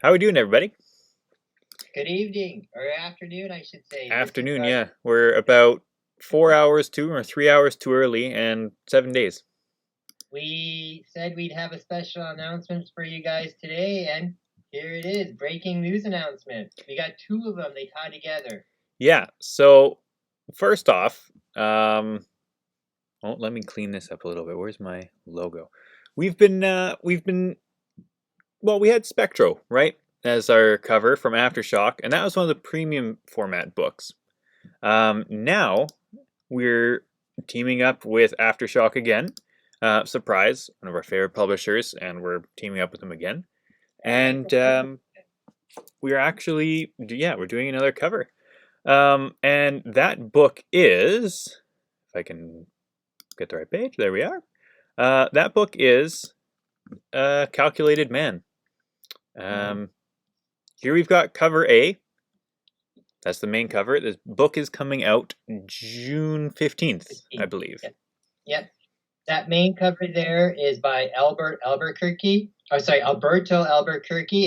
How are we doing, everybody? Good evening, or afternoon, I should say. This is Afternoon, yeah. We're about 4 hours too, or 3 hours too early, and 7 days. we said we'd have a special announcement for you guys today, and here it is, breaking news announcement. We got two of them, they tie together. Yeah. So first off, oh, let me clean this up a little bit. Where's my logo? Well, we had Spectro, right, as our cover from Aftershock, and that was one of the premium format books. Now we're teaming up with Aftershock again. Surprise, one of our favorite publishers, and we're teaming up with them again. And we're actually, yeah, we're doing another cover. And that book is, if I can get the right page, there we are. That book is Calculated Man. Here we've got cover A. That's the main cover. This book is coming out June 15th, I believe. Yep. That main cover there is by Alberto Albuquerque,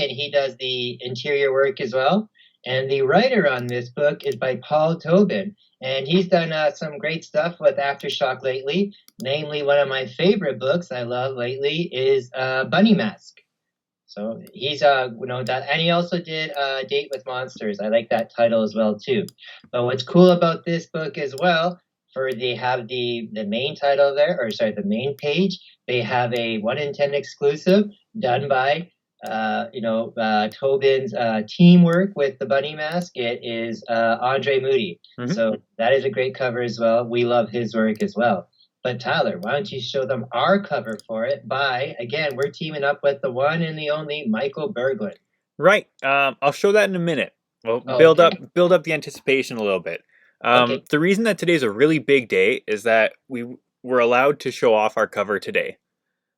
and he does the interior work as well. And the writer on this book is by Paul Tobin, and he's done some great stuff with Aftershock lately. Namely, one of my favorite books I love lately is Bunny Mask. So he's that, and he also did Date with Monsters. I like that title as well too. But what's cool about this book as well, for they have the main title there, or sorry, the main page. They have a 1 in 10 exclusive done by Tobin's teamwork with the Bunny Mask. It is Andre Moody. Mhm. So that is a great cover as well. We love his work as well. But Tyler, why don't you show them our cover for it again, we're teaming up with the one and the only Michael Berglund. Right. I'll show that in a minute. We'll build up the anticipation a little bit. Okay. The reason that today's a really big day is that we were allowed to show off our cover today.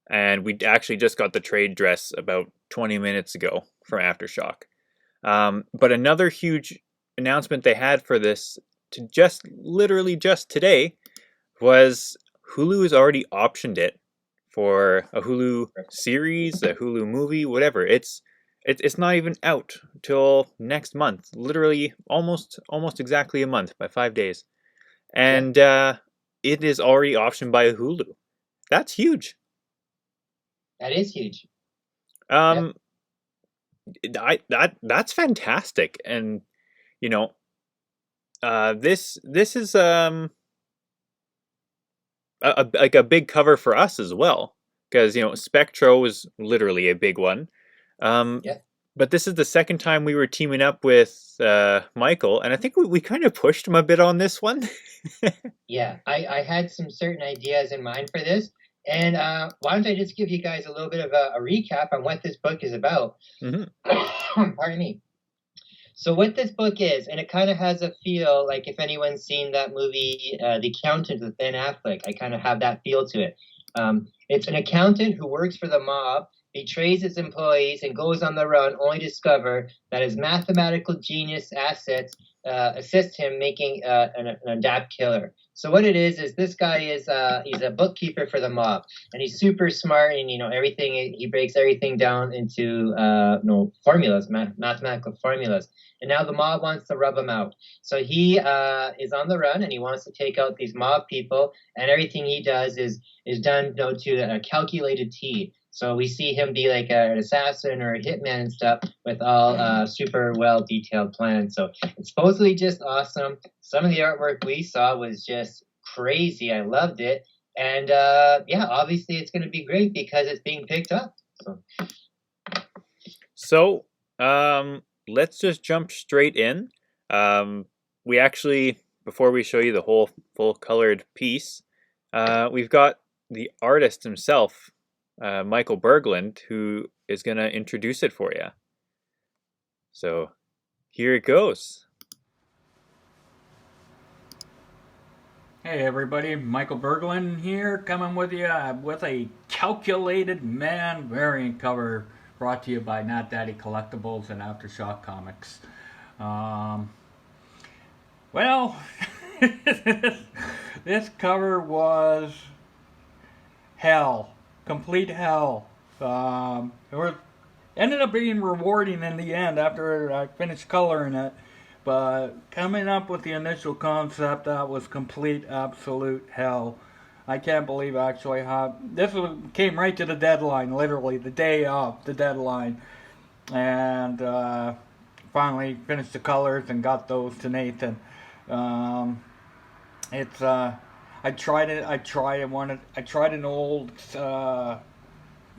And we actually just got the trade dress about 20 minutes ago from Aftershock. But another huge announcement they had for this, literally just today, was Hulu has already optioned it for a Hulu series, a Hulu movie, whatever. It's not even out till next month. Literally, almost exactly a month by 5 days, and it is already optioned by Hulu. That's huge. That is huge. That's fantastic, and you know, this is like a big cover for us as well, because Spectro was literally a big one. But this is the second time we were teaming up with Michael, and I think we kind of pushed him a bit on this one. Yeah, I had some certain ideas in mind for this. And why don't I just give you guys a little bit of a recap on what this book is about? Mm-hmm. Pardon me. So what this book is, and it kind of has a feel like if anyone's seen that movie, The Accountant with Ben Affleck, I kind of have that feel to it. It's an accountant who works for the mob, betrays his employees, and goes on the run, only to discover that his mathematical genius assets assist him making an adapt killer. So what it is this guy is he's a bookkeeper for the mob, and he's super smart, and everything he breaks everything down into formulas, mathematical formulas. And now the mob wants to rub him out. So he is on the run, and he wants to take out these mob people, and everything he does is done to a calculated T. So we see him be like an assassin or a hitman and stuff with all super well detailed plans. So it's supposedly just awesome. Some of the artwork we saw was just crazy. I loved it. And obviously it's going to be great because it's being picked up. So let's just jump straight in. We actually, before we show you the whole full colored piece, we've got the artist himself, Michael Berglund, who is going to introduce it for you. So here it goes. Hey everybody, Michael Berglund here, coming with you with a Calculated Man variant cover brought to you by Not Daddy Collectibles and Aftershock Comics. Well, this cover was hell, complete hell. There were ended up being rewarding in the end after I finished coloring it. But coming up with the initial concept, that was complete absolute hell. I can't believe actually how came right to the deadline, literally the day of the deadline, and finally finished the colors and got those to Nathan. Um, it's I tried it. I tried an old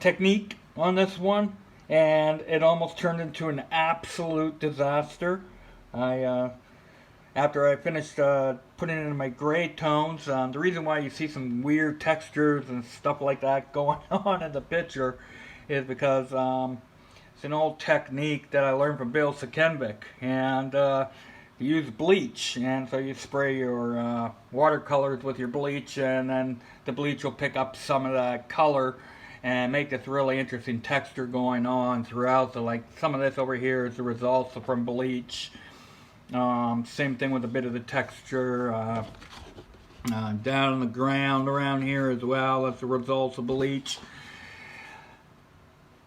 technique on this one, and it almost turned into an absolute disaster. I After I finished putting in my gray tones, the reason why you see some weird textures and stuff like that going on in the picture is because it's an old technique that I learned from Bill Sekenvik, and you use bleach, and so you spray your watercolors with your bleach, and then the bleach will pick up some of that color and make this really interesting texture going on throughout. So like some of this over here is the results from bleach. Same thing with a bit of the texture down on the ground around here as well. That's the results of bleach.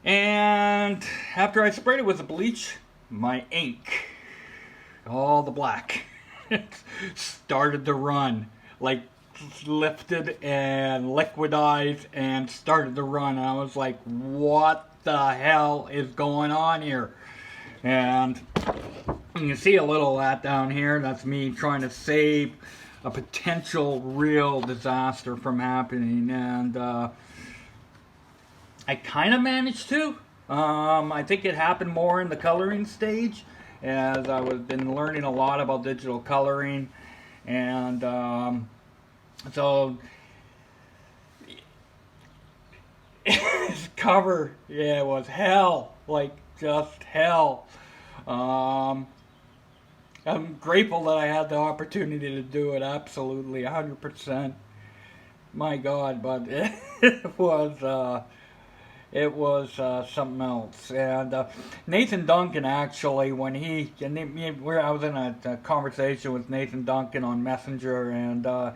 And after I sprayed it with the bleach, my ink, all the black, started to run. Like lifted and liquidized and started to run. And I was like, what the hell is going on here? And you can see a little of that down here. That's me trying to save a potential real disaster from happening. And I kind of managed to. I think it happened more in the coloring stage, as I was been learning a lot about digital coloring. And so his cover, yeah, it was hell. Like, just hell. I'm grateful that I had the opportunity to do it, absolutely, 100%. My God, but it was something else. And Nathan Duncan, actually, I was in a conversation with Nathan Duncan on Messenger, and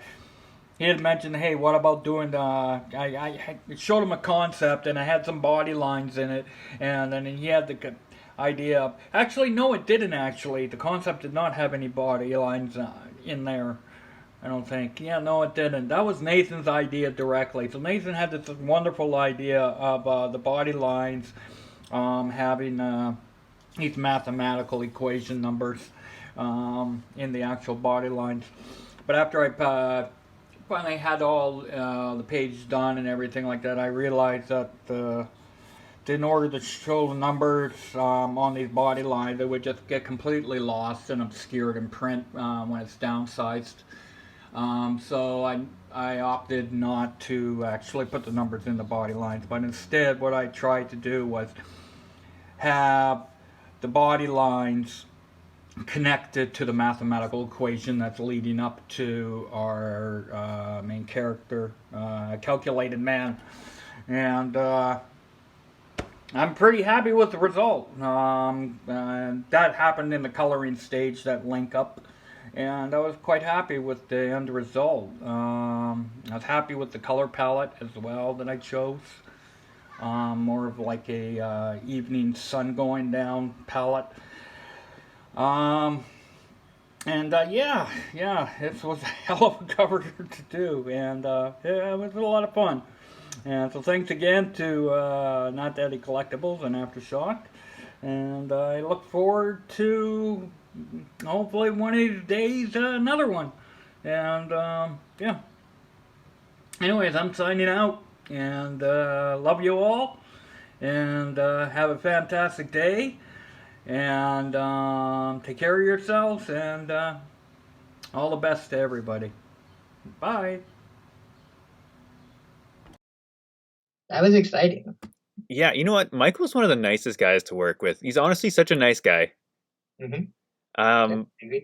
he had mentioned, hey, what about doing I showed him a concept, and I had some body lines in it, and then he had the idea. Actually, no, it didn't actually. The concept did not have any body lines in there, I don't think. Yeah, no, it didn't. That was Nathan's idea directly. So Nathan had this wonderful idea of the body lines having these mathematical equation numbers in the actual body lines. But after I finally had all the page done and everything like that, I realized that in order to show the numbers on these body lines, it would just get completely lost and obscured in print when it's downsized. So I opted not to actually put the numbers in the body lines, but instead what I tried to do was have the body lines connected to the mathematical equation that's leading up to our main character, Calculated Man. And I'm pretty happy with the result. That happened in the coloring stage, that link up, and I was quite happy with the end result. I was happy with the color palette as well that I chose. More of like a evening sun going down palette. Yeah, it was a hell of a cover to do, and yeah, it was a lot of fun. And so thanks again to Not Daddy Collectibles and Aftershock. And I look forward to, hopefully one of these days, another one. And yeah. Anyways, I'm signing out. And love you all. And have a fantastic day. And take care of yourselves. And all the best to everybody. Bye. That was exciting. Yeah, you know what? Michael's one of the nicest guys to work with. He's honestly such a nice guy. Mm-hmm. Um, Yeah,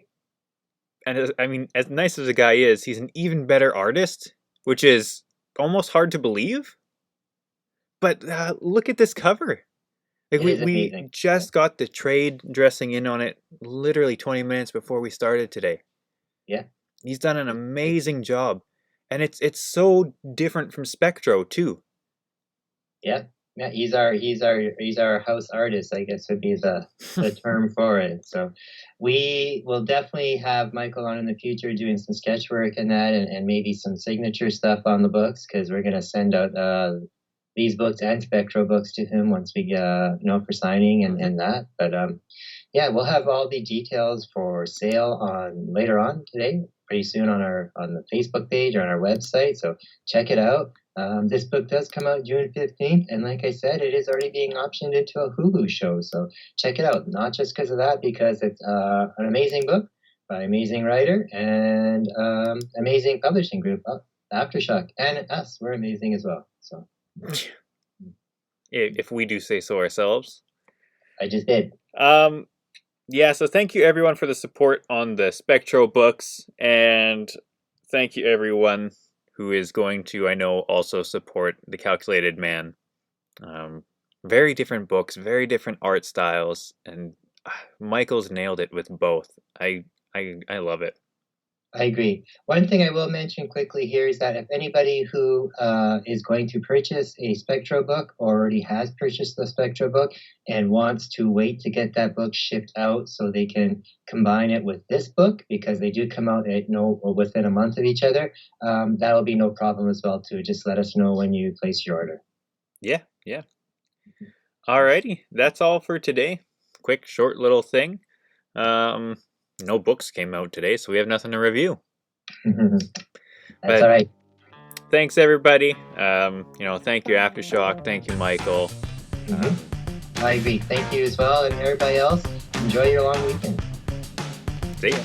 and I mean, as nice as a guy is, he's an even better artist, which is almost hard to believe. But look at this cover. Like it we is we amazing. just got the trade dressing in on it literally 20 minutes before we started today. Yeah. He's done an amazing job, and it's so different from Spectro too. Yeah. Yeah, he's our house artist, I guess would be the term for it. So we will definitely have Michael on in the future doing some sketch work and that, and maybe some signature stuff on the books, because we're gonna send out these books and Spectro books to him once we for signing and that. But yeah, we'll have all the details for sale on later on today, pretty soon on the Facebook page or on our website. So check it out. This book does come out June 15th, and like I said, it is already being optioned into a Hulu show. So check it out. Not just because of that, because it's an amazing book by an amazing writer and amazing publishing group, Aftershock, and us. We're amazing as well. So if we do say so ourselves. I just did. Yeah, so thank you everyone for the support on the Spectro books, and thank you everyone who is going to, I know, also support The Calculated Man. Very different books, very different art styles, and Michael's nailed it with both. I love it. I agree. One thing I will mention quickly here is that if anybody who is going to purchase a Spectro book or already has purchased the Spectro book and wants to wait to get that book shipped out so they can combine it with this book, because they do come out at within a month of each other, that'll be no problem as well too. Just let us know when you place your order. Yeah. Alrighty, that's all for today. Quick, short little thing. No books came out today, so we have nothing to review. That's all right. Thanks everybody. Thank you Aftershock. Thank you Michael. I agree. Thank you as well, and everybody else. Enjoy your long weekend. See ya.